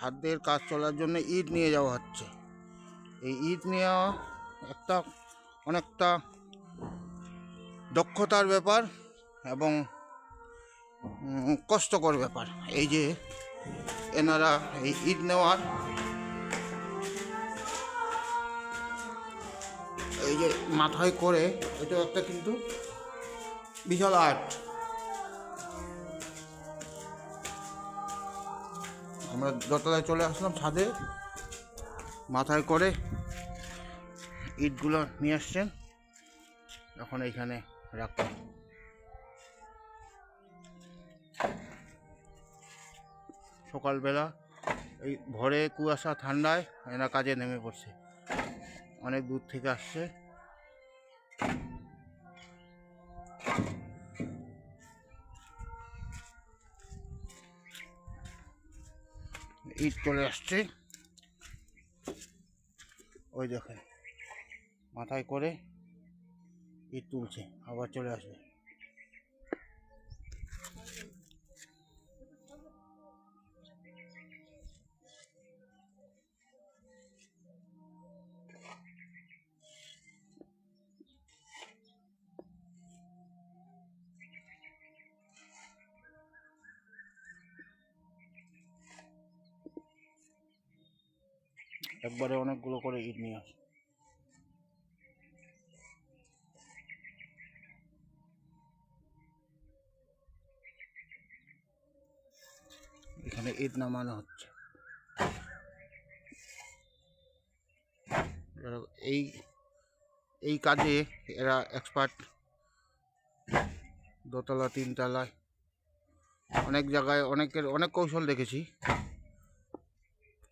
ছাদের কাজ চলার জন্য ইট নিয়ে যাওয়া হচ্ছে। এই ইট নেওয়া একটা অনেকটা দক্ষতার ব্যাপার এবং কষ্টকর ব্যাপার। এই যে এনারা এই ইট নেওয়ার এই যে মাথায় করে, এটা একটা কিন্তু বিশাল আর্ট। আমরা দোতলায় চলে আসলাম, ছাদে মাথায় করে ইটগুলো নিয়ে আসছেন, এখন এইখানে রাখবেন। সকালবেলা এই ভোরে কুয়াশা ঠান্ডায় এরা কাজে নেমে পড়ছে, অনেক দূর থেকে আসছে। ইট চলে আসছে, ওই দেখেন মাথায় করে ইট তুলছে, আবার চলে আসবে। একবারে অনেকগুলো করে ইট নিয়ে আসে। এখানে ইট নামানো হচ্ছে। এই এই কাজে এরা এক্সপার্ট। দোতলা তিনতলায় অনেক জায়গায় অনেকের অনেক কৌশল দেখেছি।